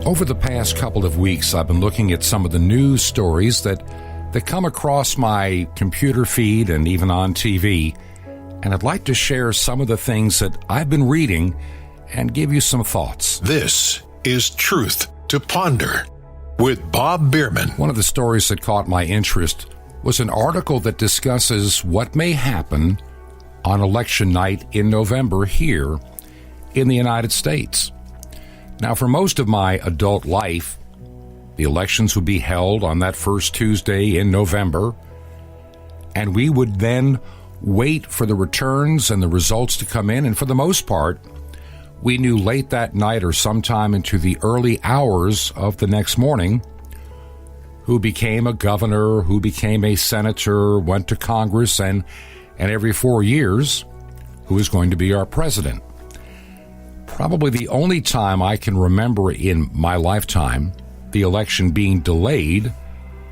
Over the past couple of weeks, I've been looking at some of the news stories that come across my computer feed and even on TV, and I'd like to share some of the things that I've been reading and give you some thoughts. This is Truth to Ponder with Bob Bierman. One of the stories that caught my interest was an article that discusses what may happen on election night in November here in the United States. Now, for most of my adult life, the elections would be held on that first Tuesday in November, and we would then wait for the returns and the results to come in, and for the most part, we knew late that night or sometime into the early hours of the next morning who became a governor, who became a senator, went to Congress, and every 4 years, who is going to be our president. Probably the only time I can remember in my lifetime the election being delayed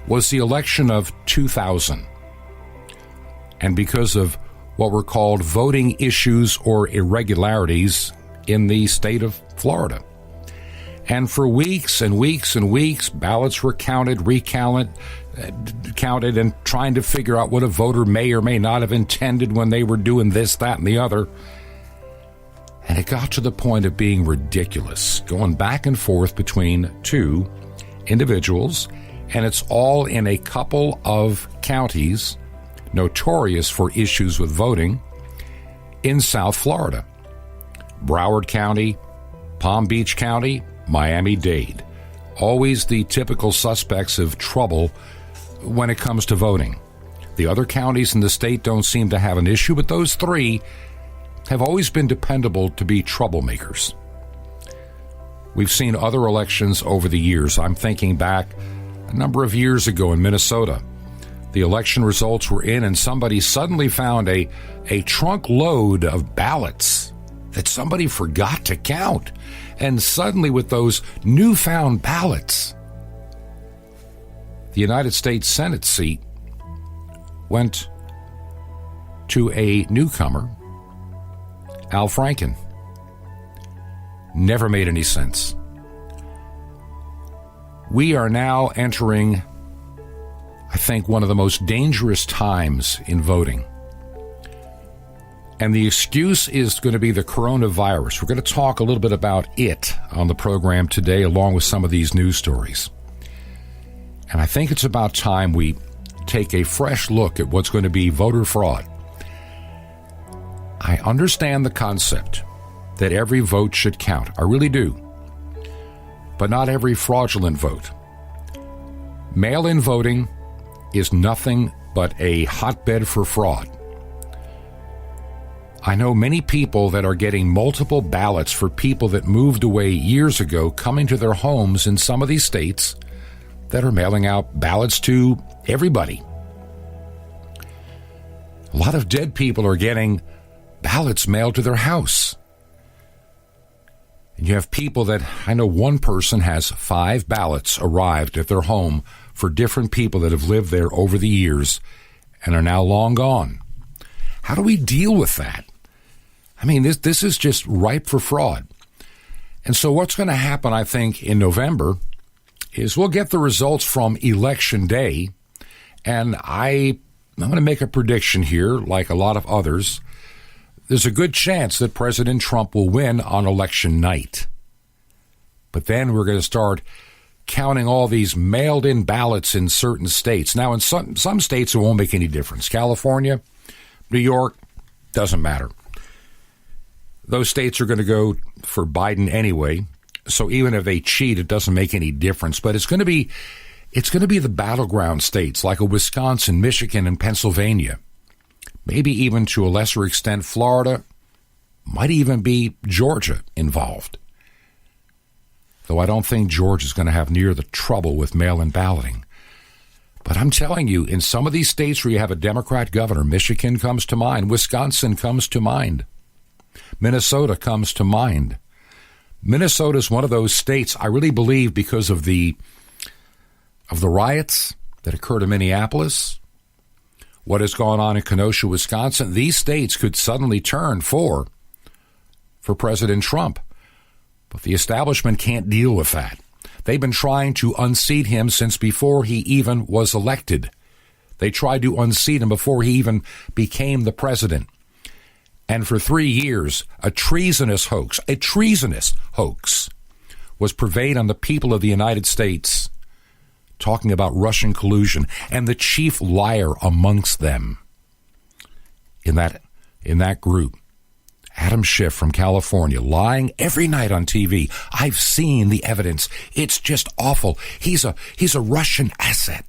was the election of 2000. And because of what were called voting issues or irregularities in the state of Florida. And for weeks and weeks and weeks, ballots were counted, recounted, and trying to figure out what a voter may or may not have intended when they were doing this, that, and the other. And it got to the point of being ridiculous, going back and forth between two individuals, and it's all in a couple of counties notorious for issues with voting in South Florida. Broward County, Palm Beach County, Miami-Dade. Always the typical suspects of trouble when it comes to voting. The other counties in the state don't seem to have an issue, but those three have always been dependable to be troublemakers. We've seen other elections over the years. I'm thinking back a number of years ago in Minnesota. The election results were in, and somebody suddenly found a trunk load of ballots that somebody forgot to count. And suddenly, with those newfound ballots, the United States Senate seat went to a newcomer, Al Franken. Never made any sense. We are now entering, I think, one of the most dangerous times in voting. And the excuse is going to be the coronavirus. We're going to talk a little bit about it on the program today, along with some of these news stories. And I think it's about time we take a fresh look at what's going to be voter fraud. I understand the concept that every vote should count. I really do. But not every fraudulent vote. Mail-in voting is nothing but a hotbed for fraud. I know many people that are getting multiple ballots for people that moved away years ago coming to their homes in some of these states that are mailing out ballots to everybody. A lot of dead people are getting ballots mailed to their house. And you have people that, I know one person has 5 ballots arrived at their home for different people that have lived there over the years and are now long gone. How do we deal with that? I mean, this is just ripe for fraud. And so what's going to happen, I think, in November is we'll get the results from Election Day, and I'm going to make a prediction here, like a lot of others. There's a good chance that President Trump will win on election night. But then we're going to start counting all these mailed-in ballots in certain states. Now, in some states, it won't make any difference. California, New York, doesn't matter. Those states are going to go for Biden anyway, so even if they cheat, it doesn't make any difference. But it's going to be the battleground states like a Wisconsin, Michigan, and Pennsylvania. Maybe even to a lesser extent, Florida, might even be Georgia involved. Though I don't think Georgia's going to have near the trouble with mail-in balloting. But I'm telling you, in some of these states where you have a Democrat governor, Michigan comes to mind, Wisconsin comes to mind, Minnesota comes to mind. Minnesota is one of those states, I really believe, because of the riots that occurred in Minneapolis, what has gone on in Kenosha, Wisconsin, these states could suddenly turn for President Trump. But the establishment can't deal with that. They've been trying to unseat him since before he even was elected. They tried to unseat him before he even became the president. And for 3 years, a treasonous hoax was purveyed on the people of the United States, talking about Russian collusion, and the chief liar amongst them in that group, Adam Schiff from California, lying every night on TV. I've seen the evidence. It's just awful. He's a Russian asset.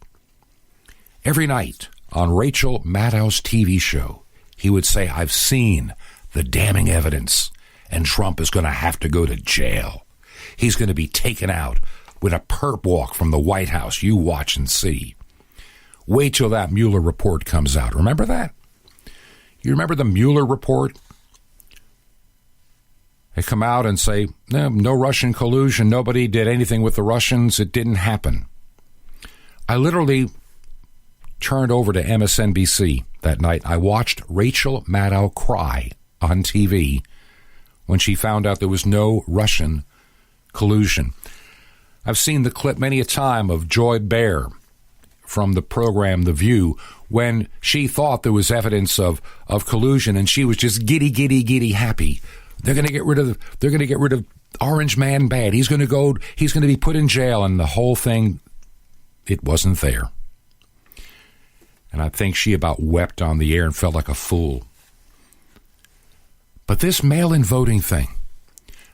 Every night on Rachel Maddow's TV show, he would say, I've seen the damning evidence, and Trump is going to have to go to jail. He's going to be taken out with a perp walk from the White House. You watch and see. Wait till that Mueller report comes out. Remember that? You remember the Mueller report? They come out and say, no Russian collusion. Nobody did anything with the Russians. It didn't happen. I literally turned over to MSNBC that night. I watched Rachel Maddow cry on TV when she found out there was no Russian collusion. I've seen the clip many a time of Joy Behar from the program The View when she thought there was evidence of collusion, and she was just giddy happy. They're going to get rid of Orange Man bad. He's going to be put in jail, and the whole thing, it wasn't there. And I think she about wept on the air and felt like a fool. But this mail-in voting thing,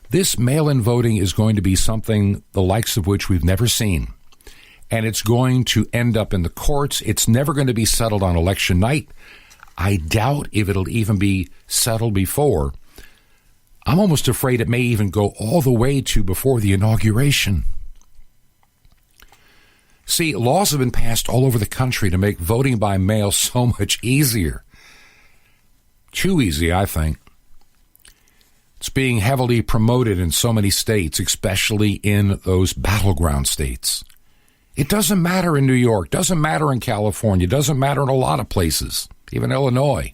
this mail-in voting is going to be something the likes of which we've never seen. And it's going to end up in the courts. It's never going to be settled on election night. I doubt if it'll even be settled before. I'm almost afraid it may even go all the way to before the inauguration. See, laws have been passed all over the country to make voting by mail so much easier. Too easy, I think. It's being heavily promoted in so many states, especially in those battleground states. It doesn't matter in New York, doesn't matter in California, doesn't matter in a lot of places, even Illinois,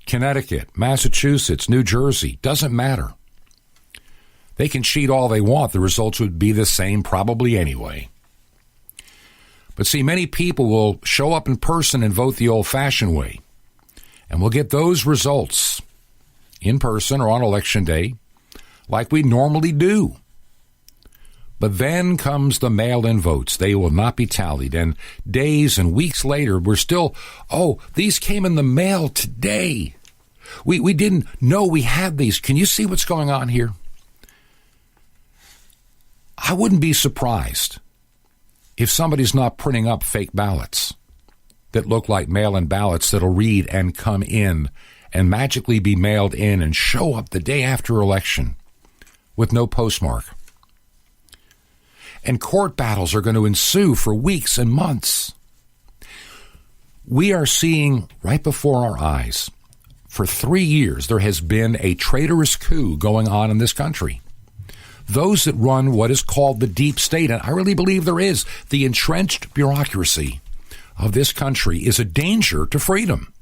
Connecticut, Massachusetts, New Jersey, doesn't matter. They can cheat all they want. The results would be the same probably anyway. But see, many people will show up in person and vote the old-fashioned way, and we'll get those results in person or on election day like we normally do. But then comes the mail-in votes. They will not be tallied. And days and weeks later, we're still, these came in the mail today. We didn't know we had these. Can you see what's going on here? I wouldn't be surprised if somebody's not printing up fake ballots that look like mail-in ballots that'll read and come in and magically be mailed in and show up the day after election with no postmark. And court battles are going to ensue for weeks and months. We are seeing right before our eyes, for 3 years, there has been a traitorous coup going on in this country. Those that run what is called the deep state, and I really believe there is, the entrenched bureaucracy of this country is a danger to freedom.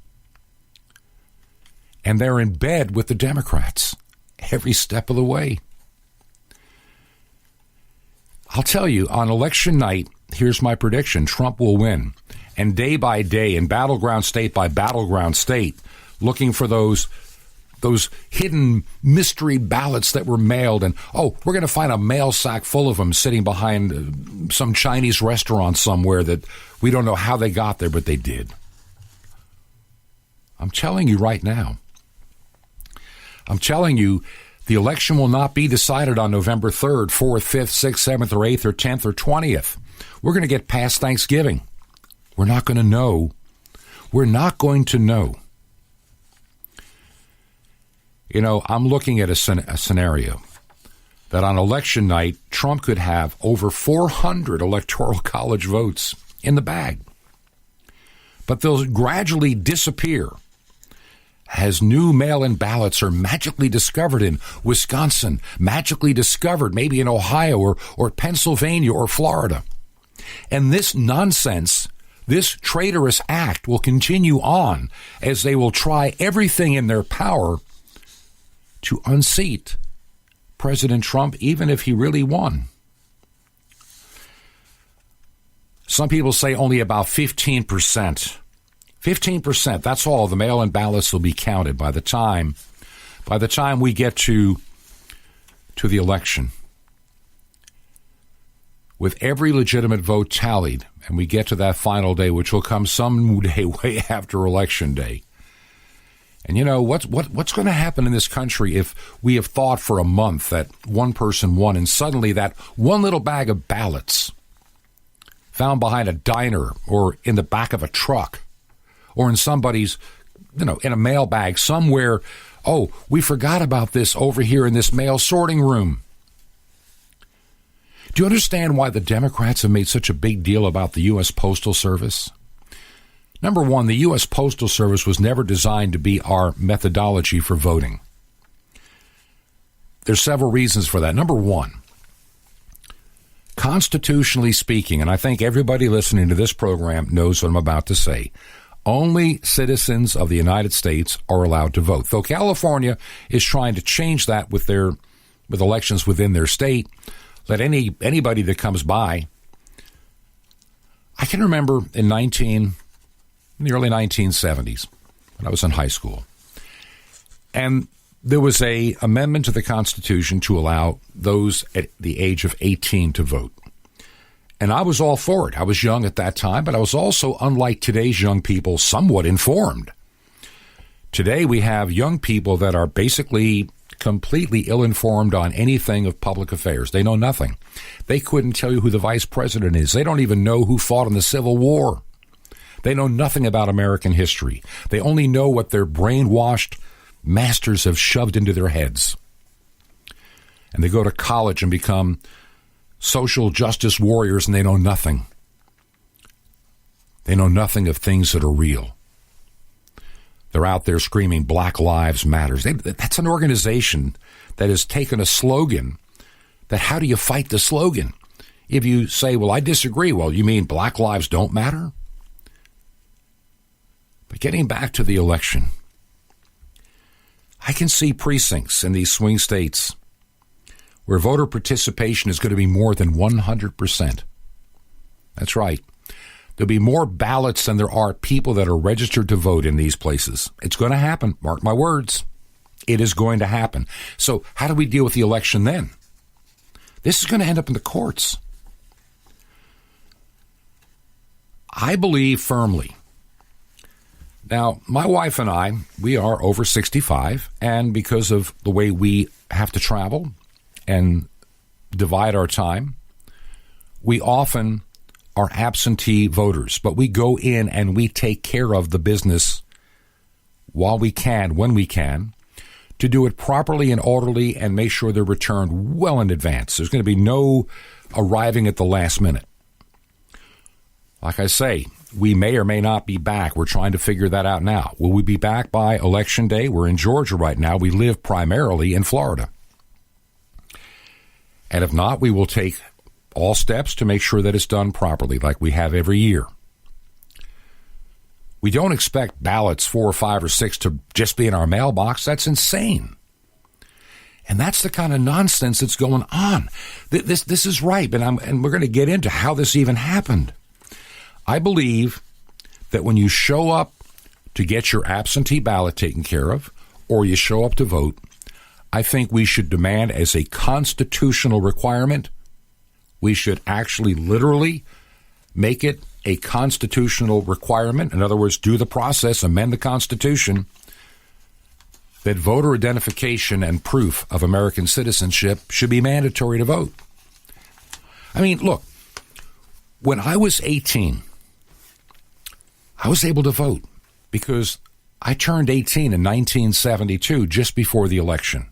And they're in bed with the Democrats every step of the way. I'll tell you, on election night, here's my prediction. Trump will win. And day by day, and battleground state by battleground state, looking for those hidden mystery ballots that were mailed. And, we're going to find a mail sack full of them sitting behind some Chinese restaurant somewhere that we don't know how they got there, but they did. I'm telling you right now. I'm telling you, the election will not be decided on November 3rd, 4th, 5th, 6th, 7th, or 8th, or 10th, or 20th. We're going to get past Thanksgiving. We're not going to know. We're not going to know. You know, I'm looking at a scenario that on election night, Trump could have over 400 electoral college votes in the bag. But they'll gradually disappear as new mail-in ballots are magically discovered in Wisconsin, magically discovered maybe in Ohio or Pennsylvania or Florida. And this nonsense, this traitorous act will continue on as they will try everything in their power to unseat President Trump, even if he really won. Some people say only about 15%. 15%, that's all. The mail-in ballots will be counted by the time we get to the election. With every legitimate vote tallied, and we get to that final day, which will come some day way after Election Day. And you know, what's going to happen in this country if we have thought for a month that one person won, and suddenly that one little bag of ballots found behind a diner or in the back of a truck or in somebody's, in a mail bag somewhere, oh, we forgot about this over here in this mail sorting room. Do you understand why the Democrats have made such a big deal about the U.S. Postal Service? Number one, the U.S. Postal Service was never designed to be our methodology for voting. There's several reasons for that. Number one, constitutionally speaking, and I think everybody listening to this program knows what I'm about to say, only citizens of the United States are allowed to vote. Though California is trying to change that with elections within their state, let anybody that comes by. I can remember in the early 1970s when I was in high school, and there was a amendment to the Constitution to allow those at the age of 18 to vote. And I was all for it. I was young at that time, but I was also, unlike today's young people, somewhat informed. Today we have young people that are basically completely ill-informed on anything of public affairs. They know nothing. They couldn't tell you who the vice president is. They don't even know who fought in the Civil War. They know nothing about American history. They only know what their brainwashed masters have shoved into their heads. And they go to college and become social justice warriors, and they know nothing. They know nothing of things that are real. They're out there screaming Black Lives Matter. That's an organization that has taken a slogan that how do you fight the slogan? If you say, well, I disagree, well, you mean Black Lives don't matter? But getting back to the election, I can see precincts in these swing states where voter participation is going to be more than 100%. That's right. There'll be more ballots than there are people that are registered to vote in these places. It's going to happen. Mark my words. It is going to happen. So how do we deal with the election then? This is going to end up in the courts. I believe firmly. Now, my wife and I, we are over 65, and because of the way we have to travel and divide our time, we often are absentee voters, but we go in and we take care of the business while we can, when we can, to do it properly and orderly and make sure they're returned well in advance. There's going to be no arriving at the last minute. Like I say, we may or may not be back. We're trying to figure that out now. Will we be back by Election Day? We're in Georgia right now. We live primarily in Florida. And if not, we will take all steps to make sure that it's done properly, like we have every year. We don't expect ballots 4 or 5 or 6 to just be in our mailbox. That's insane. And that's the kind of nonsense that's going on. This is ripe, and we're going to get into how this even happened. I believe that when you show up to get your absentee ballot taken care of, or you show up to vote, I think we should demand as a constitutional requirement, we should actually literally make it a constitutional requirement. In other words, do the process, amend the Constitution, that voter identification and proof of American citizenship should be mandatory to vote. I mean, look, when I was 18, I was able to vote because I turned 18 in 1972, just before the election.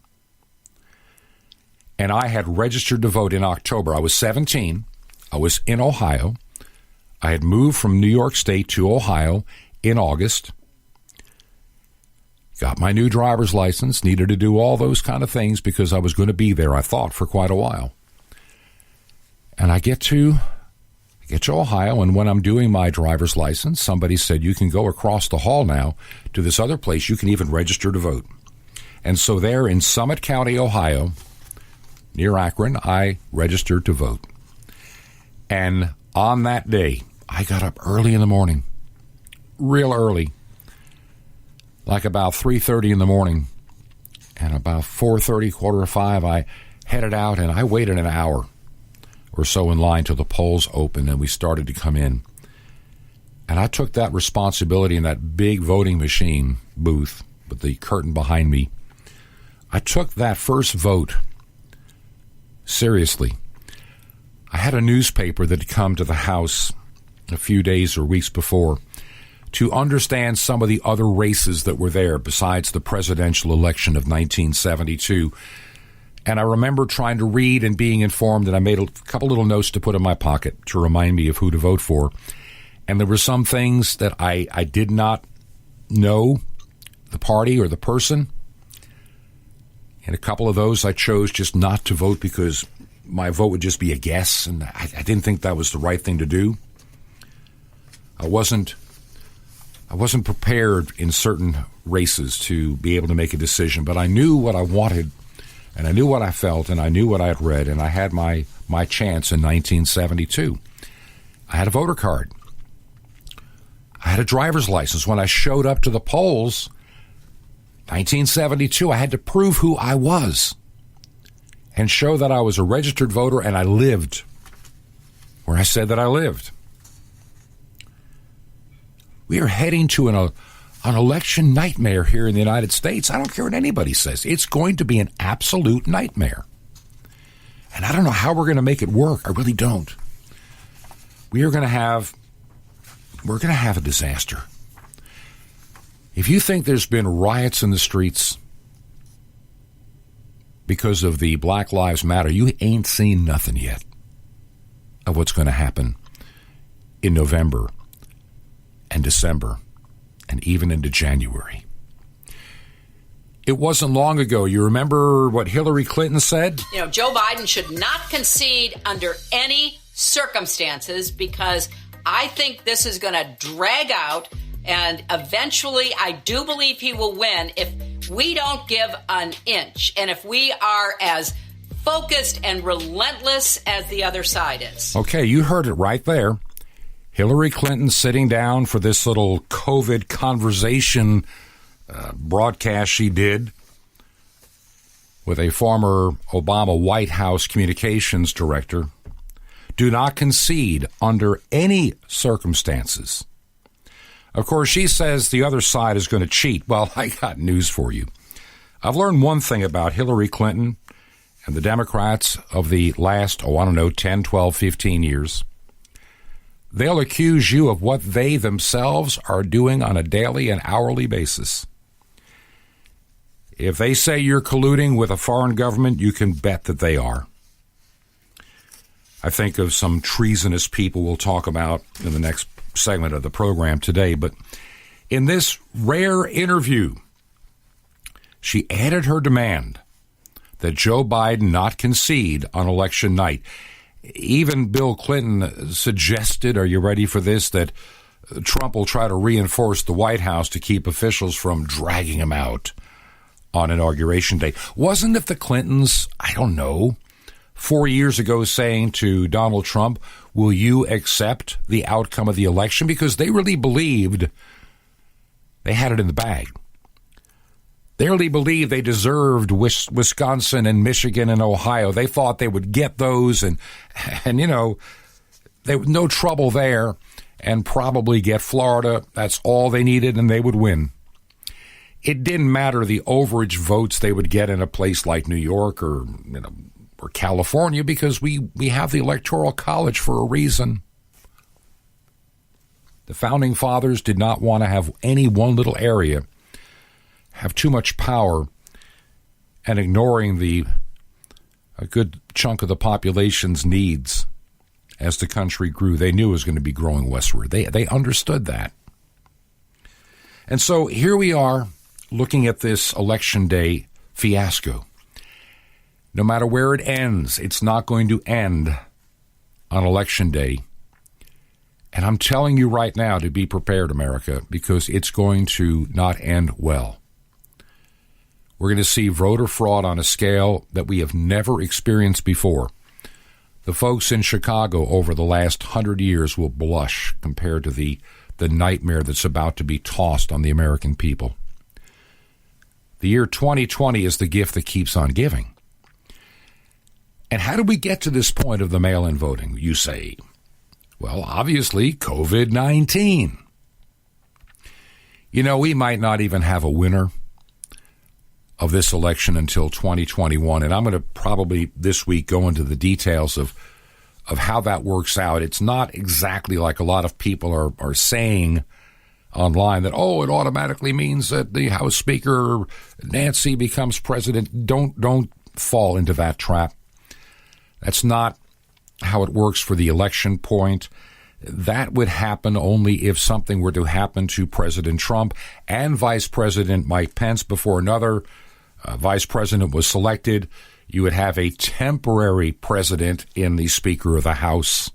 And I had registered to vote in October. I was 17. I was in Ohio. I had moved from New York State to Ohio in August. Got my new driver's license. Needed to do all those kind of things because I was going to be there, I thought, for quite a while. And I get to Ohio, and when I'm doing my driver's license, somebody said, you can go across the hall now to this other place. You can even register to vote. And so there in Summit County, Ohio, near Akron, I registered to vote. And on that day, I got up early in the morning, real early, like about 3:30 in the morning. And about 4:30, 4:45, I headed out, and I waited an hour or so in line till the polls opened and we started to come in. And I took that responsibility in that big voting machine booth with the curtain behind me. I took that first vote seriously. I had a newspaper that had come to the house a few days or weeks before to understand some of the other races that were there besides the presidential election of 1972. And I remember trying to read and being informed, and I made a couple little notes to put in my pocket to remind me of who to vote for. And there were some things that I did not know, the party or the person. And a couple of those I chose just not to vote because my vote would just be a guess, and I didn't think that was the right thing to do. I wasn't prepared in certain races to be able to make a decision, but I knew what I wanted, and I knew what I felt, and I knew what I had read, and I had my chance in 1972. I had a voter card. I had a driver's license. When I showed up to the polls, 1972, I had to prove who I was and show that I was a registered voter and I lived where I said that I lived. We are heading to an election nightmare here in the United States. I don't care what anybody says. It's going to be an absolute nightmare. And I don't know how we're going to make it work. I really don't. We're going to have a disaster. If you think there's been riots in the streets because of the Black Lives Matter, you ain't seen nothing yet of what's going to happen in November and December and even into January. It wasn't long ago. You remember what Hillary Clinton said? Joe Biden should not concede under any circumstances because I think this is going to drag out, and eventually I do believe he will win if we don't give an inch and if we are as focused and relentless as the other side is. Okay, you heard it right there. Hillary Clinton sitting down for this little COVID conversation broadcast she did with a former Obama White House communications director. Do not concede under any circumstances. Of course, she says the other side is going to cheat. Well, I got news for you. I've learned one thing about Hillary Clinton and the Democrats of the last, 10, 12, 15 years. They'll accuse you of what they themselves are doing on a daily and hourly basis. If they say you're colluding with a foreign government, you can bet that they are. I think of some treasonous people we'll talk about in the next segment of the program today. But in this rare interview, she added her demand that Joe Biden not concede on election night. Even Bill Clinton suggested, are you ready for this, that Trump will try to reinforce the White House to keep officials from dragging him out on Inauguration Day. Wasn't it the Clintons, 4 years ago saying to Donald Trump, will you accept the outcome of the election? Because they really believed they had it in the bag. They really believed they deserved Wisconsin and Michigan and Ohio. They thought they would get those and they no trouble there and probably get Florida. That's all they needed and they would win. It didn't matter the overage votes they would get in a place like New York or California because we have the Electoral College for a reason. The Founding Fathers did not want to have any one little area have too much power and ignoring a good chunk of the population's needs as the country grew. They knew it was going to be growing westward. They understood that. And so here we are looking at this Election Day fiasco. No matter where it ends, it's not going to end on Election Day. And I'm telling you right now to be prepared, America, because it's going to not end well. We're going to see voter fraud on a scale that we have never experienced before. The folks in Chicago over the last 100 years will blush compared to the nightmare that's about to be tossed on the American people. The year 2020 is the gift that keeps on giving. And how did we get to this point of the mail-in voting, you say? Well, obviously, COVID-19. You know, we might not even have a winner of this election until 2021, and I'm going to probably this week go into the details of how that works out. It's not exactly like a lot of people are saying online that, oh, it automatically means that the House Speaker, Nancy, becomes president. Don't fall into that trap. That's not how it works for the election point. That would happen only if something were to happen to President Trump and Vice President Mike Pence before another vice president was selected. You would have a temporary president in the Speaker of the House.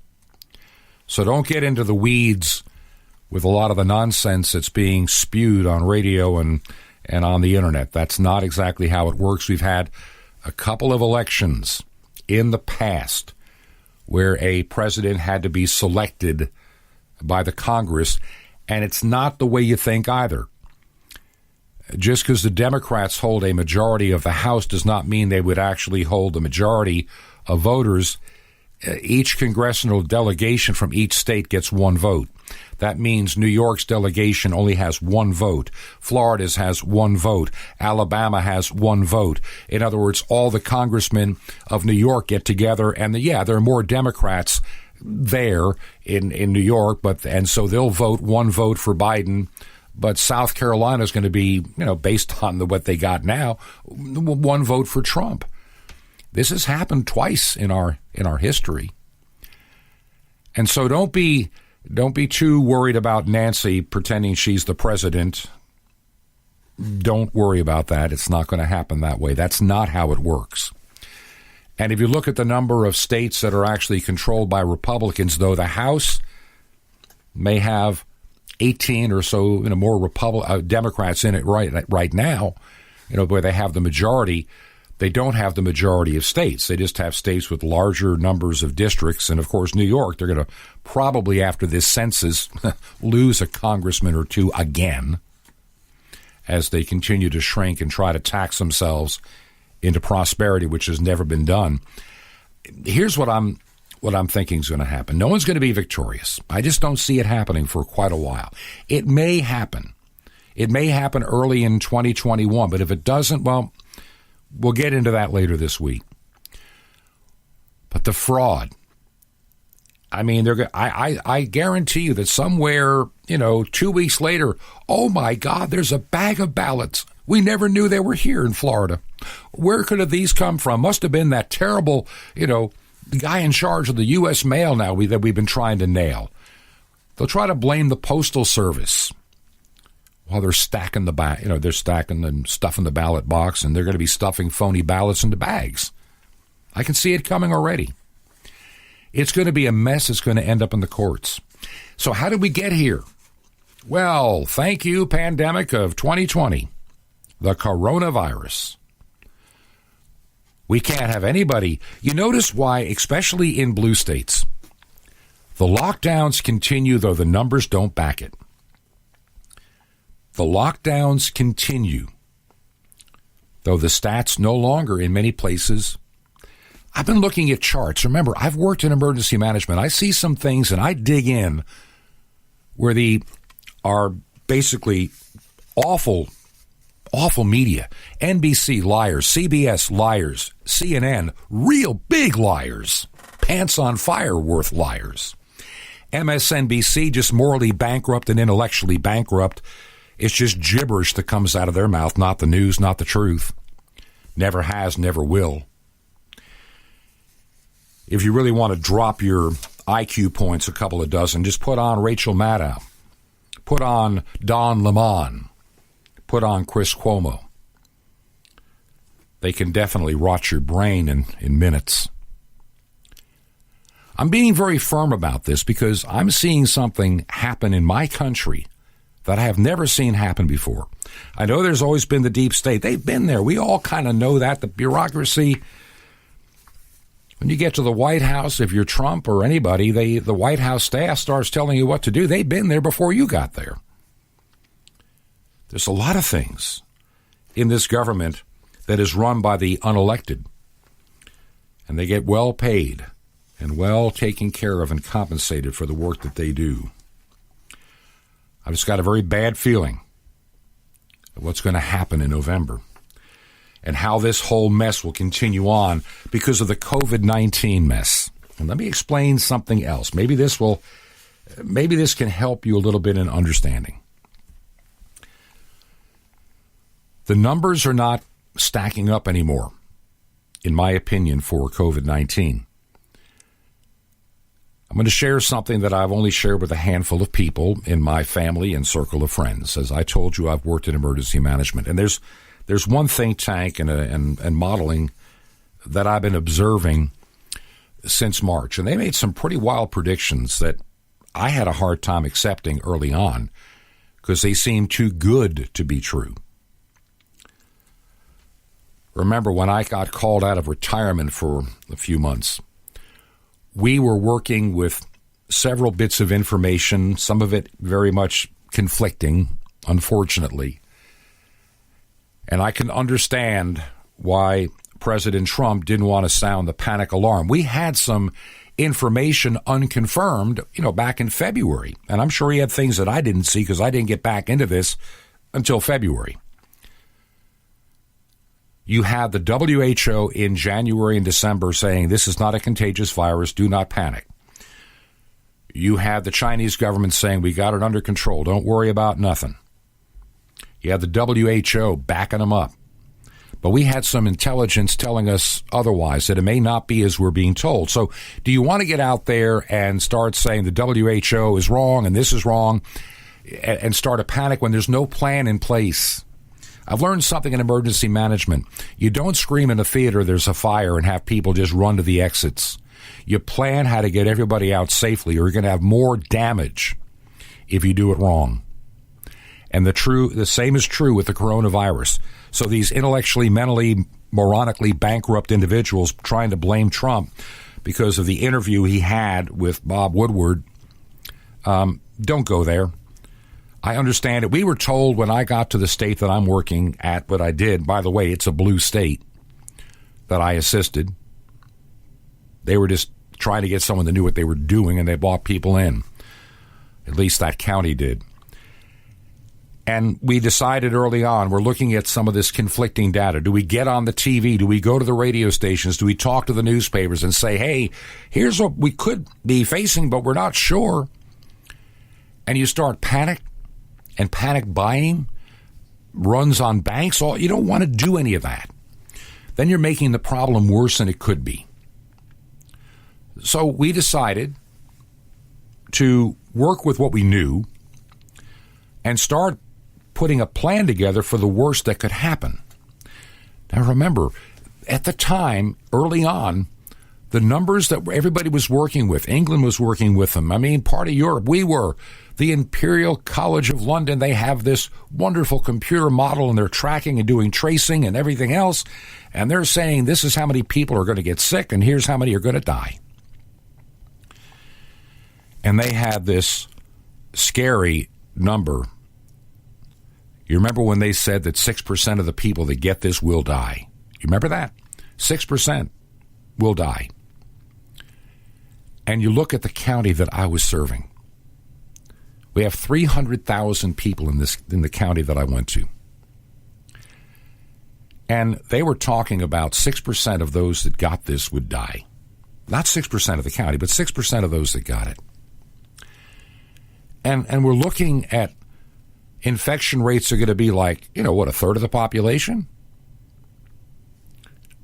So don't get into the weeds with a lot of the nonsense that's being spewed on radio and on the internet. That's not exactly how it works. We've had a couple of elections in the past where a president had to be selected by the Congress, and it's not the way you think either. Just because the Democrats hold a majority of the House does not mean they would actually hold the majority of voters. Each congressional delegation from each state gets one vote. That means New York's delegation only has one vote. Florida's has one vote. Alabama has one vote. In other words, all the congressmen of New York get together, and there are more Democrats there in New York, and so they'll vote one vote for Biden. But South Carolina is going to be, based on what they got now, one vote for Trump. This has happened twice in our history. And so don't be too worried about Nancy pretending she's the president. Don't worry about that. It's not going to happen that way. That's not how it works. And if you look at the number of states that are actually controlled by Republicans, though the House may have 18 or so more Democrats in it right now, where they have the majority. They don't have the majority of states. They just have states with larger numbers of districts. And, of course, New York, they're going to probably, after this census, lose a congressman or two again as they continue to shrink and try to tax themselves into prosperity, which has never been done. Here's what I'm thinking is going to happen. No one's going to be victorious. I just don't see it happening for quite a while. It may happen. It may happen early in 2021, but if it doesn't, well, we'll get into that later this week. But the fraud, I mean, I guarantee you that somewhere, 2 weeks later, oh my God, there's a bag of ballots. We never knew they were here in Florida. Where could have these come from? Must have been that terrible, the guy in charge of the U.S. mail now that we've been trying to nail. They'll try to blame the Postal Service while they're stacking they're stacking and stuffing the ballot box, and they're going to be stuffing phony ballots into bags. I can see it coming already. It's going to be a mess. It's going to end up in the courts. So how did we get here? Well, thank you, pandemic of 2020, the coronavirus. We can't have anybody. You notice why, especially in blue states, the lockdowns continue, though the numbers don't back it. The lockdowns continue, though the stats no longer in many places. I've been looking at charts. Remember, I've worked in emergency management. I see some things and I dig in where are basically awful media. NBC liars, CBS liars, CNN real big liars, pants on fire worth liars. MSNBC just morally bankrupt and intellectually bankrupt. It's just gibberish that comes out of their mouth, not the news, not the truth. Never has, never will. If you really want to drop your IQ points a couple of dozen, just put on Rachel Maddow. Put on Don Lemon. Put on Chris Cuomo. They can definitely rot your brain in minutes. I'm being very firm about this because I'm seeing something happen in my country that I have never seen happen before. I know there's always been the deep state. They've been there. We all kind of know that. The bureaucracy. When you get to the White House, if you're Trump or anybody, the White House staff starts telling you what to do. They've been there before you got there. There's a lot of things in this government that is run by the unelected, and they get well paid and well taken care of and compensated for the work that they do. I've just got a very bad feeling of what's going to happen in November and how this whole mess will continue on because of the COVID-19 mess. And let me explain something else. Maybe this can help you a little bit in understanding. The numbers are not stacking up anymore, in my opinion, for COVID-19. I'm going to share something that I've only shared with a handful of people in my family and circle of friends. As I told you, I've worked in emergency management. And there's one think tank and modeling that I've been observing since March. And they made some pretty wild predictions that I had a hard time accepting early on because they seemed too good to be true. Remember, when I got called out of retirement for a few months, we were working with several bits of information, some of it very much conflicting, unfortunately. And I can understand why President Trump didn't want to sound the panic alarm. We had some information unconfirmed, back in February. And I'm sure he had things that I didn't see because I didn't get back into this until February. You had the WHO in January and December saying this is not a contagious virus, do not panic. You had the Chinese government saying we got it under control, don't worry about nothing. You had the WHO backing them up. But we had some intelligence telling us otherwise, that it may not be as we're being told. So do you want to get out there and start saying the WHO is wrong and this is wrong and start a panic when there's no plan in place? I've learned something in emergency management. You don't scream in a theater there's a fire and have people just run to the exits. You plan how to get everybody out safely, or you're going to have more damage if you do it wrong. And the same is true with the coronavirus. So these intellectually, mentally, moronically bankrupt individuals trying to blame Trump because of the interview he had with Bob Woodward, don't go there. I understand it. We were told when I got to the state that I'm working at, but I did. By the way, it's a blue state that I assisted. They were just trying to get someone that knew what they were doing, and they brought people in. At least that county did. And we decided early on, we're looking at some of this conflicting data. Do we get on the TV? Do we go to the radio stations? Do we talk to the newspapers and say, hey, here's what we could be facing, but we're not sure? And you start panic buying, runs on banks. You don't want to do any of that. Then you're making the problem worse than it could be. So we decided to work with what we knew and start putting a plan together for the worst that could happen. Now remember, at the time, early on, the numbers that everybody was working with, England was working with them. I mean, part of Europe, we were. The Imperial College of London, they have this wonderful computer model, and they're tracking and doing tracing and everything else. And they're saying this is how many people are going to get sick, and here's how many are going to die. And they had this scary number. You remember when they said that 6% of the people that get this will die? You remember that? 6% will die. And you look at the county that I was serving. We have 300,000 people in the county that I went to. And they were talking about 6% of those that got this would die. Not 6% of the county, but 6% of those that got it. And we're looking at infection rates are going to be like, a third of the population?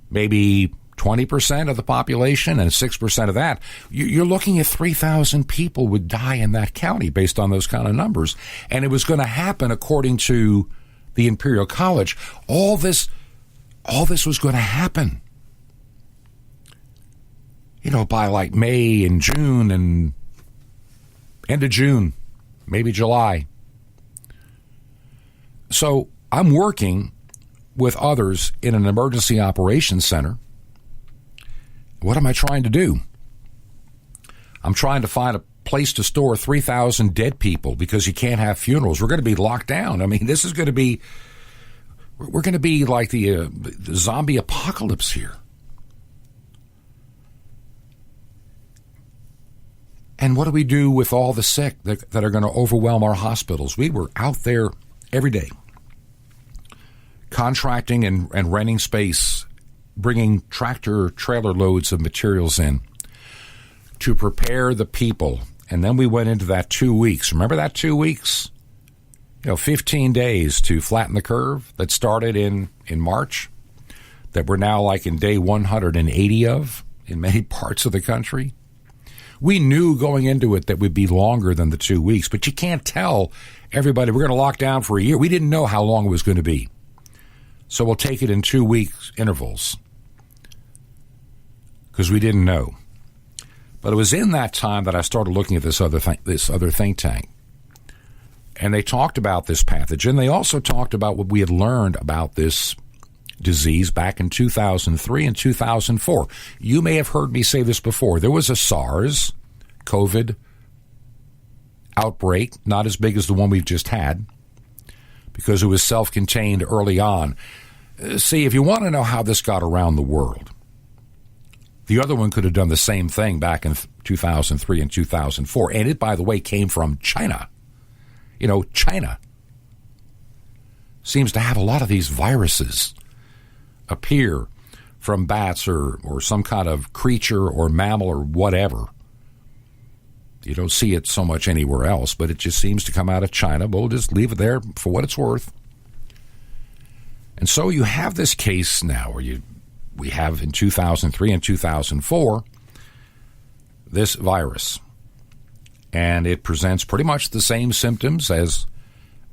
Maybe 20% of the population, and 6% of that. You're looking at 3,000 people would die in that county based on those kind of numbers. And it was going to happen according to the Imperial College. All this was going to happen. By like May and June and end of June, maybe July. So I'm working with others in an emergency operations center. What am I trying to do? I'm trying to find a place to store 3,000 dead people because you can't have funerals. We're going to be locked down. I mean, this is going to be, we're going to be like the zombie apocalypse here. And what do we do with all the sick that are going to overwhelm our hospitals? We were out there every day, contracting and renting space, bringing tractor trailer loads of materials in to prepare the people. And then we went into that 2 weeks. Remember that 2 weeks? 15 days to flatten the curve that started in March, that we're now like in day 180 of in many parts of the country. We knew going into it that would be longer than the 2 weeks, but you can't tell everybody we're going to lock down for a year. We didn't know how long it was going to be. So we'll take it in 2 weeks intervals because we didn't know. But it was in that time that I started looking at this other think tank. And they talked about this pathogen. They also talked about what we had learned about this disease back in 2003 and 2004. You may have heard me say this before. There was a SARS COVID outbreak, not as big as the one we've just had, because it was self-contained early on. See, if you want to know how this got around the world, the other one could have done the same thing back in 2003 and 2004. And it, by the way, came from China. China seems to have a lot of these viruses appear from bats or some kind of creature or mammal or whatever. You don't see it so much anywhere else, but it just seems to come out of China. We'll just leave it there for what it's worth. And so you have this case now where we have in 2003 and 2004 this virus. And it presents pretty much the same symptoms as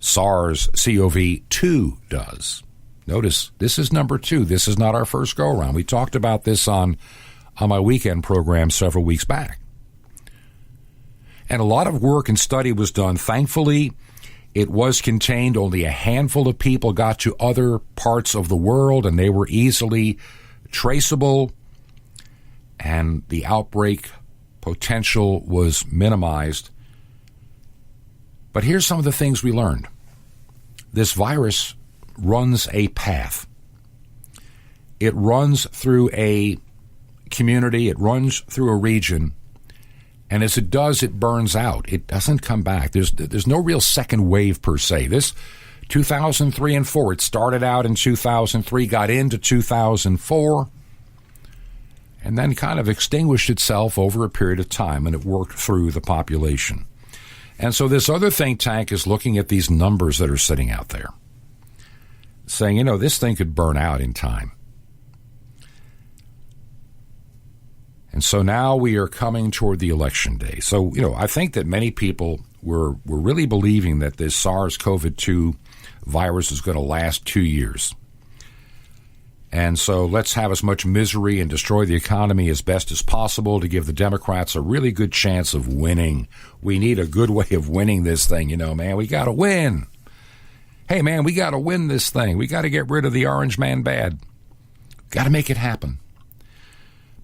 SARS-CoV-2 does. Notice, this is number 2. This is not our first go-around. We talked about this on my weekend program several weeks back. And a lot of work and study was done. Thankfully, it was contained. Only a handful of people got to other parts of the world, and they were easily traceable, and the outbreak potential was minimized. But here's some of the things we learned. This virus runs a path. It runs through a community. It runs through a region. And as it does, it burns out. It doesn't come back. There's no real second wave per se. This 2003 and 4, it started out in 2003, got into 2004, and then kind of extinguished itself over a period of time, and it worked through the population. And so this other think tank is looking at these numbers that are sitting out there, saying, this thing could burn out in time. And so now we are coming toward the election day. So, I think that many people were really believing that this SARS-CoV-2 virus is going to last 2 years. And so let's have as much misery and destroy the economy as best as possible to give the Democrats a really good chance of winning. We need a good way of winning this thing. Man, we got to win. Hey, man, we got to win this thing. We got to get rid of the orange man bad. Got to make it happen.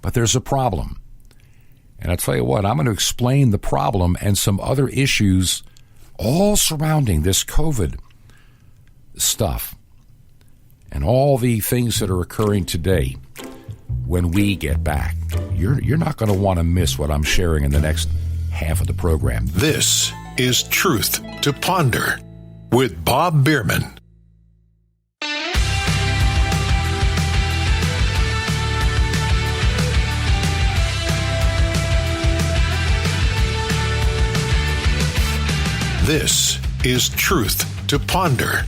But there's a problem. And I'll tell you what, I'm going to explain the problem and some other issues all surrounding this COVID stuff and all the things that are occurring today when we get back. You're not going to want to miss what I'm sharing in the next half of the program. This is Truth to Ponder with Bob Bierman. This is Truth to Ponder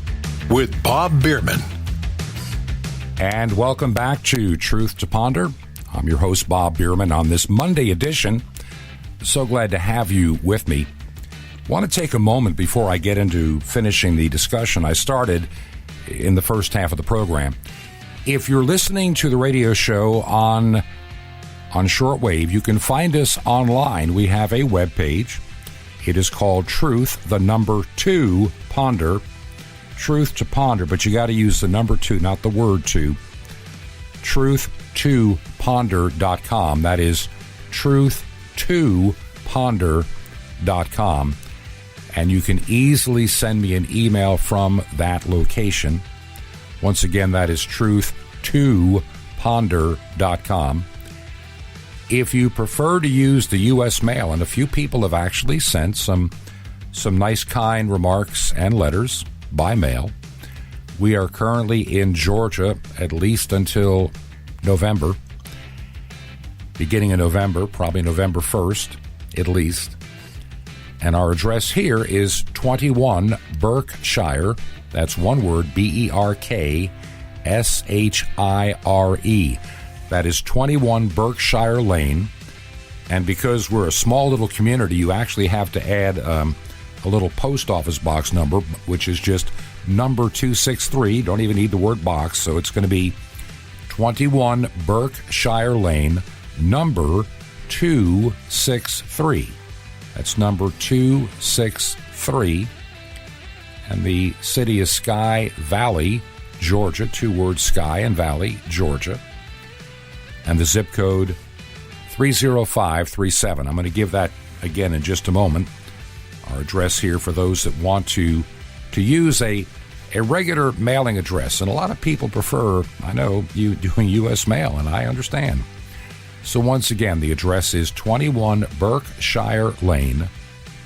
with Bob Bierman. And welcome back to Truth to Ponder. I'm your host, Bob Bierman, on this Monday edition. So glad to have you with me. Want to take a moment before I get into finishing the discussion I started in the first half of the program. If you're listening to the radio show on shortwave, you can find us online. We have a webpage. It is called Truth, the number 2, Ponder. Truth to Ponder, but you got to use the number 2, not the word 2. truth2ponder.com. That is truth2ponder.com. And you can easily send me an email from that location. Once again, that is truth2ponder.com. If you prefer to use the U.S. mail, and a few people have actually sent some nice, kind remarks and letters by mail. We are currently in Georgia at least until November, beginning of November, probably November 1st, at least. And our address here is 21 Berkshire. That's one word, Berkshire. That is 21 Berkshire Lane. And because we're a small little community, you actually have to add a little post office box number, which is just number 263. Don't even need the word box. So it's going to be 21 Berkshire Lane, number 263. That's number 263. And the city is Sky Valley, Georgia. 2 words, Sky and Valley, Georgia. And the zip code 30537. I'm going to give that again in just a moment. Our address here for those that want to use a regular mailing address. And a lot of people prefer, I know, you doing U.S. mail, and I understand. So once again, the address is 21 Berkshire Lane,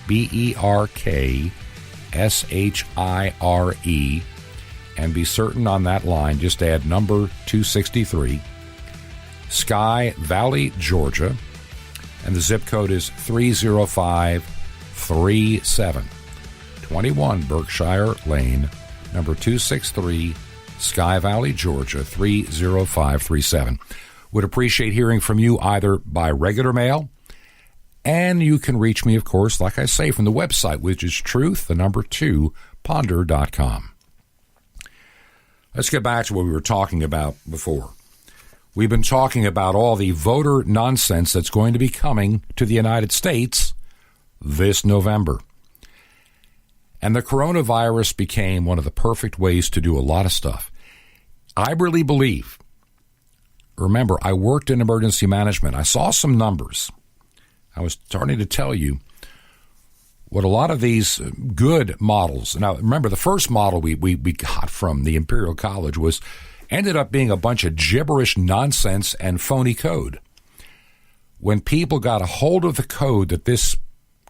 Berkshire. And be certain on that line, just add number 263, Sky Valley, Georgia. And the zip code is 30537. 21 Berkshire Lane, number 263, Sky Valley, Georgia, 30537. Would appreciate hearing from you either by regular mail, and you can reach me, of course, like I say, from the website, which is truth2ponder.com. Let's get back to what we were talking about before. We've been talking about all the voter nonsense that's going to be coming to the United States this November. And the coronavirus became one of the perfect ways to do a lot of stuff. I really believe, remember, I worked in emergency management. I saw some numbers. I was starting to tell you what a lot of these good models. Now, remember, the first model we got from the Imperial College ended up being a bunch of gibberish nonsense and phony code. When people got a hold of the code that this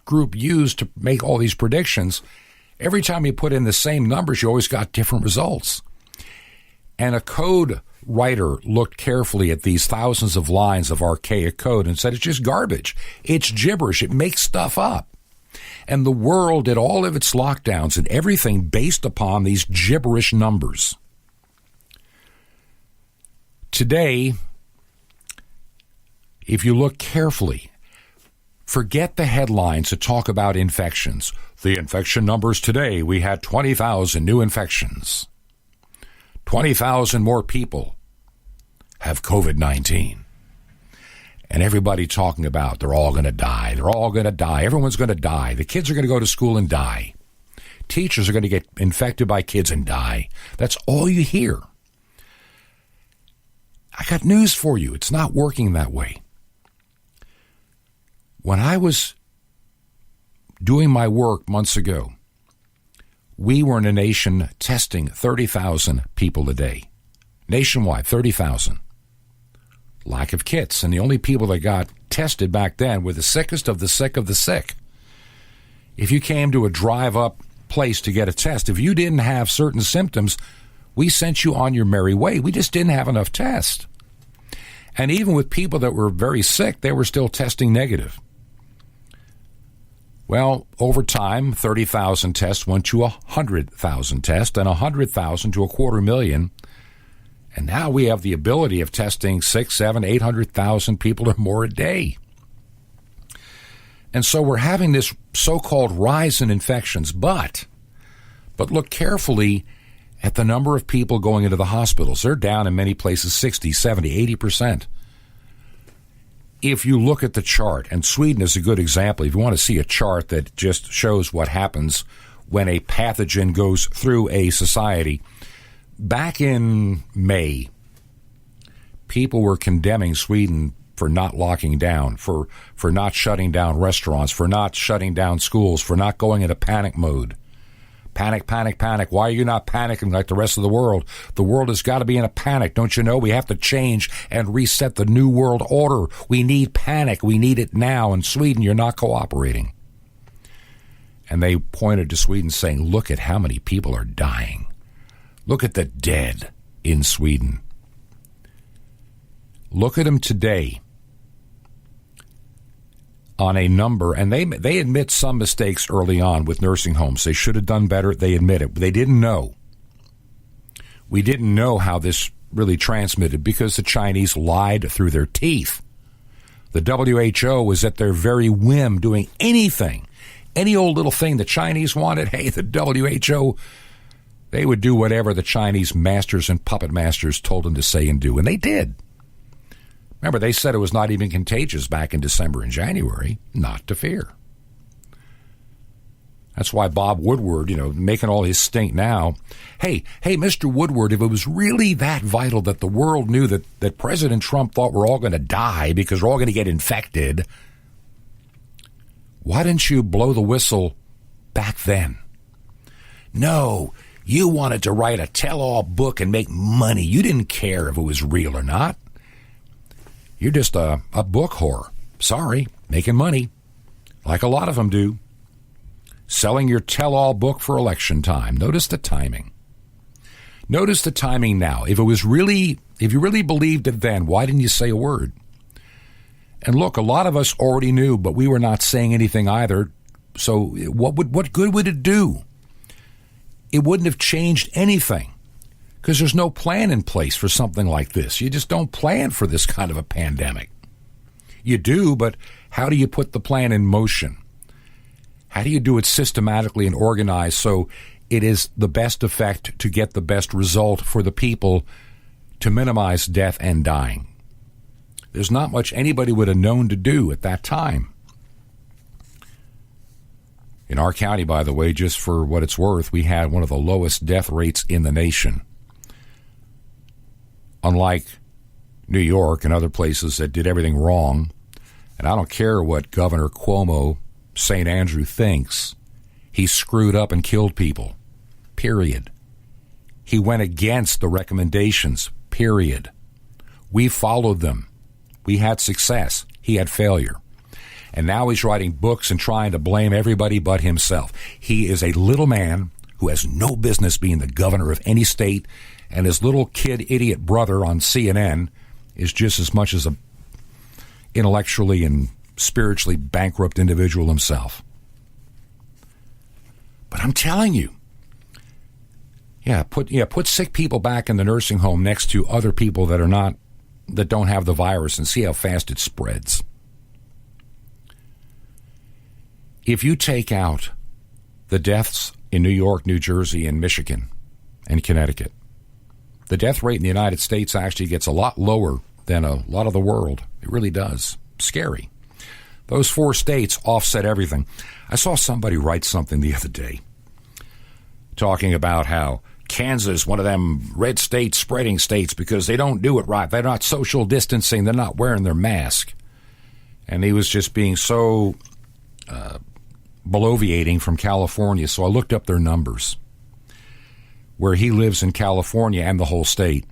group used to make all these predictions, every time you put in the same numbers, you always got different results. And a code writer looked carefully at these thousands of lines of archaic code and said, it's just garbage. It's gibberish. It makes stuff up. And the world did all of its lockdowns and everything based upon these gibberish numbers. Today, if you look carefully, forget the headlines that talk about infections. The infection numbers today, we had 20,000 new infections. 20,000 more people have COVID-19. And everybody talking about they're all going to die. They're all going to die. Everyone's going to die. The kids are going to go to school and die. Teachers are going to get infected by kids and die. That's all you hear. I got news for you. It's not working that way. When I was doing my work months ago, we were in a nation testing 30,000 people a day. Nationwide, 30,000. Lack of kits. And the only people that got tested back then were the sickest of the sick of the sick. If you came to a drive-up place to get a test, if you didn't have certain symptoms, we sent you on your merry way. We just didn't have enough tests. And even with people that were very sick, they were still testing negative. Well, over time, 30,000 tests went to 100,000 tests, and 100,000 to 250,000. And now we have the ability of testing 600,000, 700,000, 800,000 people or more a day. And so we're having this so-called rise in infections, but look carefully at the number of people going into the hospitals. They're down in many places 60, 70, 80%. If you look at the chart, and Sweden is a good example, if you want to see a chart that just shows what happens when a pathogen goes through a society, back in May, people were condemning Sweden for not locking down, for not shutting down restaurants, for not shutting down schools, for not going into panic mode. Panic, panic, panic. Why are you not panicking like the rest of the world? The world has got to be in a panic. Don't you know? We have to change and reset the new world order. We need panic. We need it now. In Sweden, you're not cooperating. And they pointed to Sweden saying, look at how many people are dying. Look at the dead in Sweden. Look at them today on a number, and they admit some mistakes early on with nursing homes. They should have done better. They admit it. They didn't know. We didn't know how this really transmitted because the Chinese lied through their teeth. The WHO was at their very whim doing anything, any old little thing the Chinese wanted. Hey, the WHO, they would do whatever the Chinese masters and puppet masters told them to say and do, and they did. Remember, they said it was not even contagious back in December and January. Not to fear. That's why Bob Woodward, making all his stink now. Hey, Mr. Woodward, if it was really that vital that the world knew that President Trump thought we're all going to die because we're all going to get infected, why didn't you blow the whistle back then? No, you wanted to write a tell-all book and make money. You didn't care if it was real or not. You're just a book whore. Sorry, making money, like a lot of them do. Selling your tell-all book for election time. Notice the timing. Notice the timing now. If you really believed it then, why didn't you say a word? And look, a lot of us already knew, but we were not saying anything either. So what good would it do? It wouldn't have changed anything. Because there's no plan in place for something like this. You just don't plan for this kind of a pandemic. You do, but how do you put the plan in motion? How do you do it systematically and organized so it is the best effect to get the best result for the people to minimize death and dying? There's not much anybody would have known to do at that time. In our county, by the way, just for what it's worth, we had one of the lowest death rates in the nation. Unlike New York and other places that did everything wrong, and I don't care what Governor Cuomo, St. Andrew, thinks, he screwed up and killed people, period. He went against the recommendations, period. We followed them. We had success. He had failure. And now he's writing books and trying to blame everybody but himself. He is a little man who has no business being the governor of any state, and his little kid idiot brother on CNN is just as much as a intellectually and spiritually bankrupt individual himself. But I'm telling you, put sick people back in the nursing home next to other people that don't have the virus and see how fast it spreads. If you take out the deaths in New York, New Jersey, and Michigan, and Connecticut, the death rate in the United States actually gets a lot lower than a lot of the world. It really does. Scary. Those 4 states offset everything. I saw somebody write something the other day talking about how Kansas, one of them red states, spreading states, because they don't do it right. They're not social distancing. They're not wearing their mask. And he was just being so bloviating from California. So I looked up their numbers, where he lives in California and the whole state,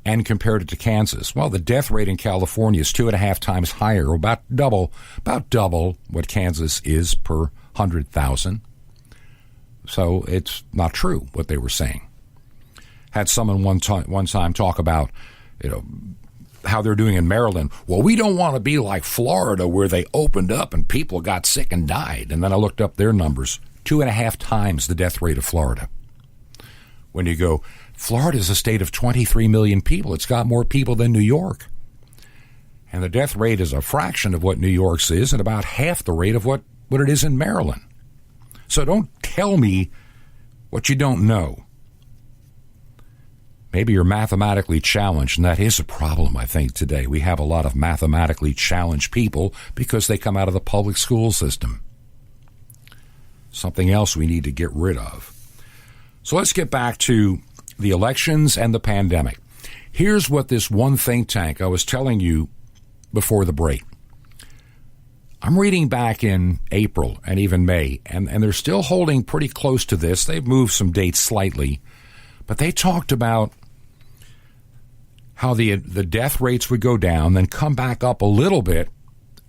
and compared it to Kansas. Well, the death rate in California is 2.5 times higher, about double what Kansas is per 100,000. So it's not true what they were saying. Had someone one time talk about, how they're doing in Maryland. Well, we don't want to be like Florida where they opened up and people got sick and died. And then I looked up their numbers, 2.5 times the death rate of Florida. When you go, Florida is a state of 23 million people. It's got more people than New York. And the death rate is a fraction of what New York's is and about half the rate of what it is in Maryland. So don't tell me what you don't know. Maybe you're mathematically challenged, and that is a problem, I think, today. We have a lot of mathematically challenged people because they come out of the public school system. Something else we need to get rid of. So let's get back to the elections and the pandemic. Here's what this one think tank, I was telling you before the break. I'm reading back in April and even May, and they're still holding pretty close to this. They've moved some dates slightly, but they talked about how the death rates would go down, then come back up a little bit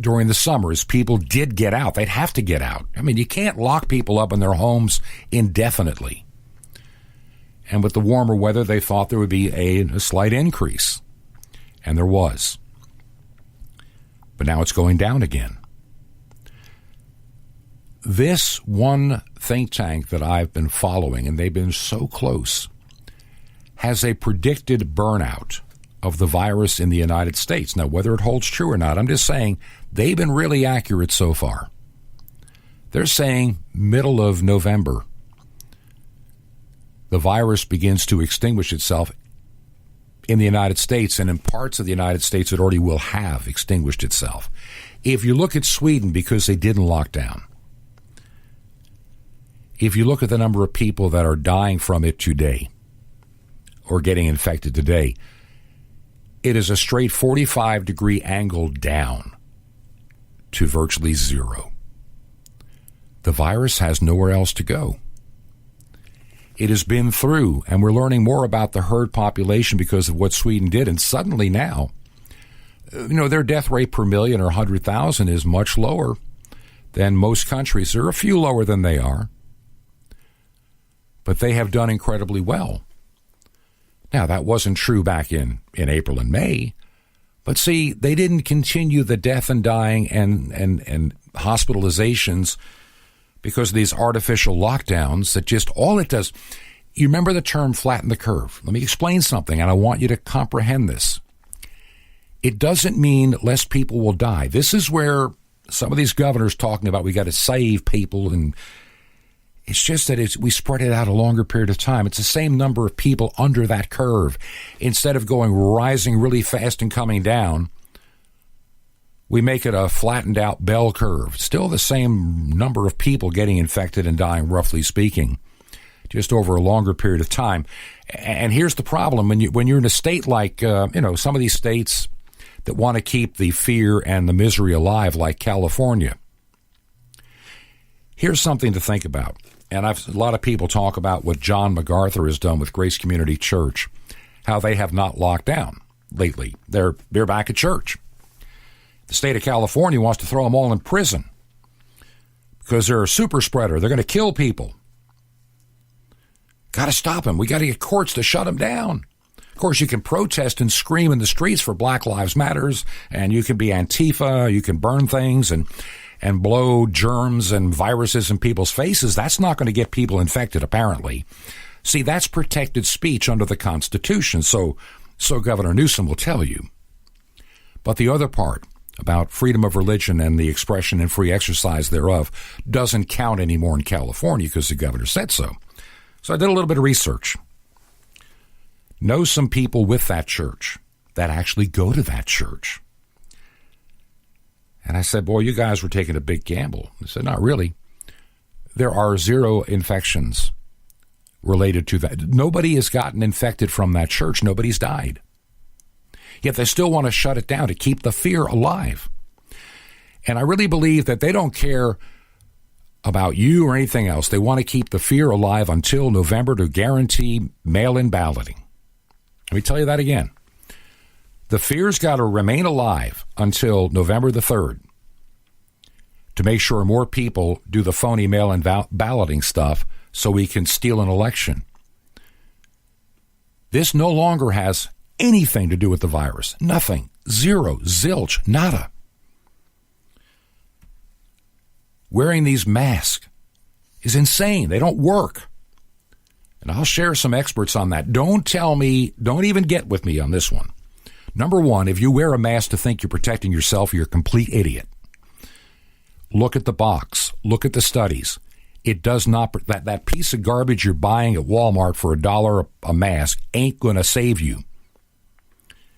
during the summer as people did get out. They'd have to get out. I mean, you can't lock people up in their homes indefinitely. And with the warmer weather, they thought there would be a slight increase, and there was. But now it's going down again. This one think tank that I've been following, and they've been so close, has a predicted burnout of the virus in the United States. Now, whether it holds true or not, I'm just saying they've been really accurate so far. They're saying middle of November, the virus begins to extinguish itself in the United States, and in parts of the United States it already will have extinguished itself. If you look at Sweden, because they didn't lock down, if you look at the number of people that are dying from it today or getting infected today, it is a straight 45-degree angle down to virtually zero. The virus has nowhere else to go. It has been through, and we're learning more about the herd population because of what Sweden did, and suddenly now, their death rate per million or 100,000 is much lower than most countries. They're a few lower than they are, but they have done incredibly well. Now, that wasn't true back in April and May, but see, they didn't continue the death and dying and hospitalizations because of these artificial lockdowns that just all it does. You remember the term flatten the curve. Let me explain something, and I want you to comprehend this. It doesn't mean less people will die. This is where some of these governors talking about we got to save people, and it's just that we spread it out a longer period of time. It's the same number of people under that curve. Instead of rising really fast and coming down, we make it a flattened out bell curve. Still the same number of people getting infected and dying, roughly speaking, just over a longer period of time. And here's the problem. When you're in a state like, some of these states that want to keep the fear and the misery alive, like California, here's something to think about. And a lot of people talk about what John MacArthur has done with Grace Community Church, how they have not locked down lately. They're back at church. The state of California wants to throw them all in prison because they're a super spreader. They're going to kill people. Got to stop them. We got to get courts to shut them down. Of course, you can protest and scream in the streets for Black Lives Matters, and you can be Antifa, you can burn things and blow germs and viruses in people's faces. That's not going to get people infected, apparently. See, that's protected speech under the Constitution, so Governor Newsom will tell you. But the other part about freedom of religion and the expression and free exercise thereof doesn't count anymore in California because the governor said so. So I did a little bit of research. Know some people with that church that actually go to that church. And I said, boy, you guys were taking a big gamble. They said, not really. There are 0 infections related to that. Nobody has gotten infected from that church. Nobody's died. Yet they still want to shut it down to keep the fear alive. And I really believe that they don't care about you or anything else. They want to keep the fear alive until November to guarantee mail-in balloting. Let me tell you that again. The fear's got to remain alive until November the 3rd to make sure more people do the phony mail-in balloting stuff so we can steal an election. This no longer has anything to do with the virus. Nothing. 0. Zilch. Nada. Wearing these masks is insane. They don't work. And I'll share some experts on that. Don't even get with me on this one. Number one, if you wear a mask to think you're protecting yourself, you're a complete idiot. Look at the box. Look at the studies. It does not, that piece of garbage you're buying at Walmart for $1 a mask ain't going to save you.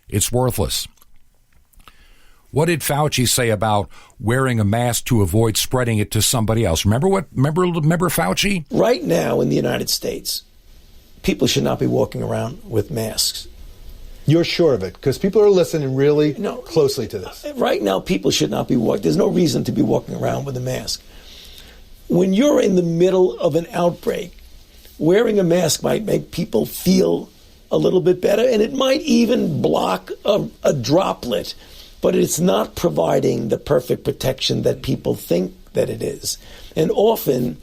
It's worthless. What did Fauci say about wearing a mask to avoid spreading it to somebody else? Remember Fauci? Right now in the United States, people should not be walking around with masks. You're sure of it? Because people are listening really closely to this. Right now, people should not be walking. There's no reason to be walking around with a mask. When you're in the middle of an outbreak, wearing a mask might make people feel a little bit better, and it might even block a droplet, but it's not providing the perfect protection that people think that it is. And often,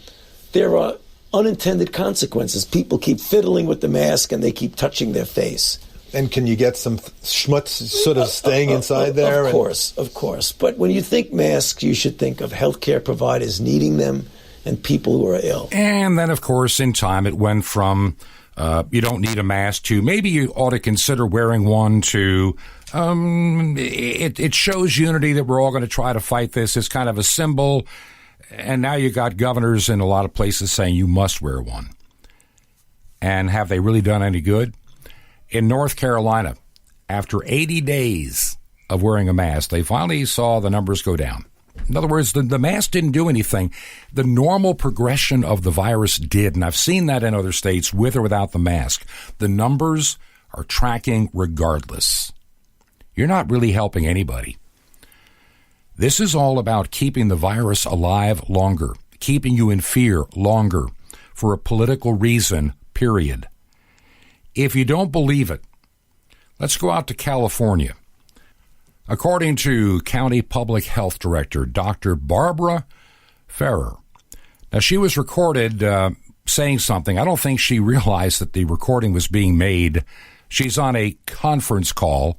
there are unintended consequences. People keep fiddling with the mask, and they keep touching their face. And can you get some schmutz sort of staying inside there? Of course. But when you think masks, you should think of healthcare providers needing them and people who are ill. And then, of course, in time, it went from you don't need a mask to maybe you ought to consider wearing one to it shows unity that we're all going to try to fight this. It's kind of a symbol. And now you got governors in a lot of places saying you must wear one. And have they really done any good? In North Carolina, after 80 days of wearing a mask, they finally saw the numbers go down. In other words, the mask didn't do anything. The normal progression of the virus did, and I've seen that in other states with or without the mask. The numbers are tracking regardless. You're not really helping anybody. This is all about keeping the virus alive longer, keeping you in fear longer for a political reason, period. If you don't believe it, let's go out to California. According to County Public Health Director Dr. Barbara Ferrer, now she was recorded saying something. I don't think she realized that the recording was being made. She's on a conference call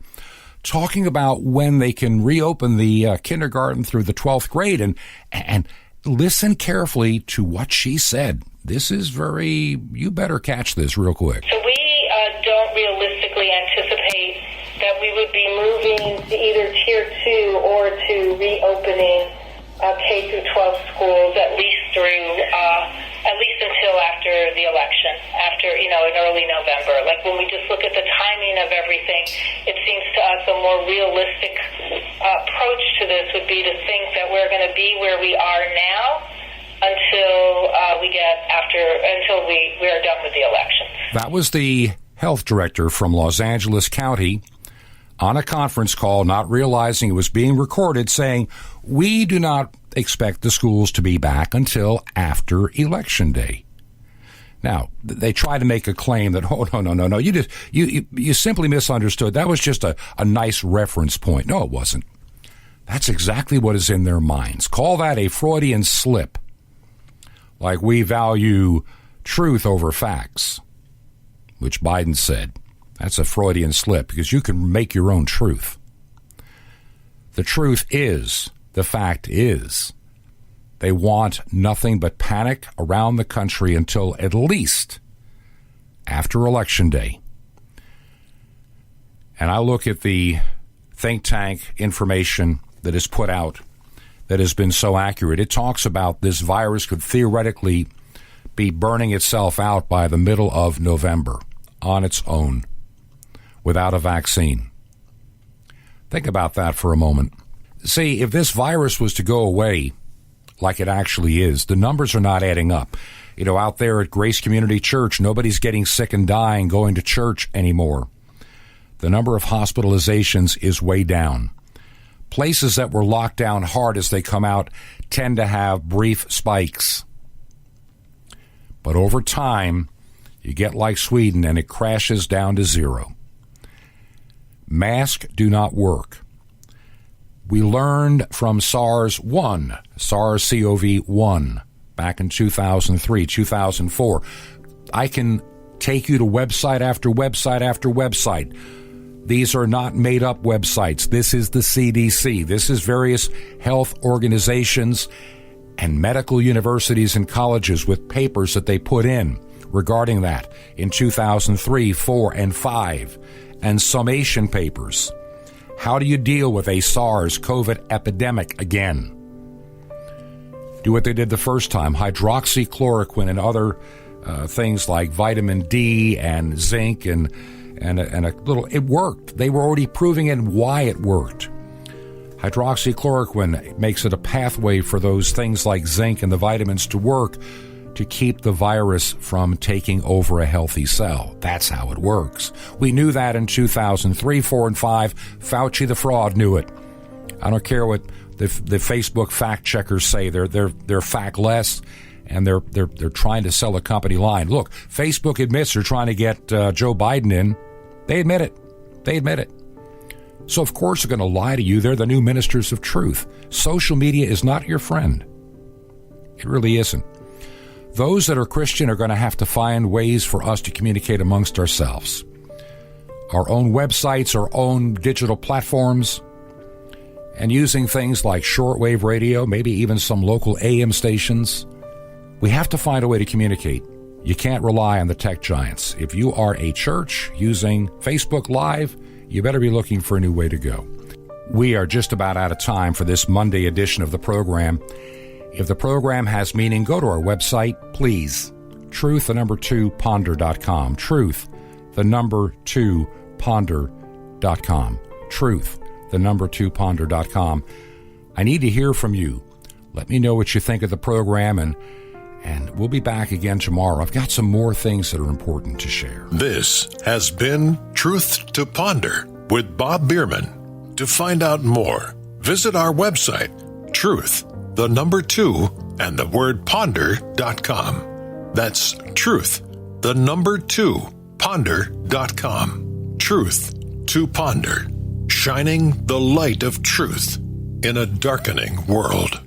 talking about when they can reopen the kindergarten through the 12th grade. And listen carefully to what she said. This is you better catch this real quick. So we don't realistically anticipate that we would be moving to either Tier 2 or to reopening K through 12 schools at least until after the election, in early November. Like when we just look at the timing of everything, it seems to us a more realistic approach to this would be to think that we're going to be where we are now until we are done with the election. That was the health director from Los Angeles County on a conference call, not realizing it was being recorded, saying, we do not expect the schools to be back until after Election Day. Now, they try to make a claim that, no, you simply misunderstood. That was just a nice reference point. No, it wasn't. That's exactly what is in their minds. Call that a Freudian slip. Like we value truth over facts, which Biden said. That's a Freudian slip because you can make your own truth. The truth is, the fact is, they want nothing but panic around the country until at least after Election Day. And I look at the think tank information that is put out that has been so accurate. It talks about this virus could theoretically be burning itself out by the middle of November on its own without a vaccine. Think about that for a moment. See, if this virus was to go away like it actually is, the numbers are not adding up. Out there at Grace Community Church, nobody's getting sick and dying going to church anymore. The number of hospitalizations is way down. Places that were locked down hard as they come out tend to have brief spikes. But over time, you get like Sweden and it crashes down to zero. Masks do not work. We learned from SARS-CoV-1, back in 2003, 2004. I can take you to website after website after website. These are not made-up websites. This is the CDC. This is various health organizations and medical universities and colleges with papers that they put in regarding that in 2003, 4, and 5, and summation papers. How do you deal with a SARS-CoV epidemic again? Do what they did the first time, hydroxychloroquine and other things like vitamin D and zinc and a little, it worked. They were already proving it and why it worked. Hydroxychloroquine makes it a pathway for those things like zinc and the vitamins to work to keep the virus from taking over a healthy cell. That's how it works. We knew that in 2003, 4, and 5. Fauci the fraud knew it. I don't care what the Facebook fact checkers say. They're factless, and they're trying to sell a company line. Look, Facebook admits they're trying to get Joe Biden in. They admit it. So of course they're going to lie to you. They're the new ministers of truth. Social media is not your friend. It really isn't. Those that are Christian are going to have to find ways for us to communicate amongst ourselves. Our own websites, our own digital platforms, and using things like shortwave radio, maybe even some local AM stations. We have to find a way to communicate. You can't rely on the tech giants. If you are a church using Facebook Live, you better be looking for a new way to go. We are just about out of time for this Monday edition of the program. If the program has meaning, go to our website, please. Truth2ponder.com. Truth2ponder.com. Truth2ponder.com. I need to hear from you. Let me know what you think of the program, and we'll be back again tomorrow. I've got some more things that are important to share. This has been Truth to Ponder with Bob Bierman. To find out more, visit our website, truth2ponder.com. That's truth2ponder.com. Truth to Ponder, shining the light of truth in a darkening world.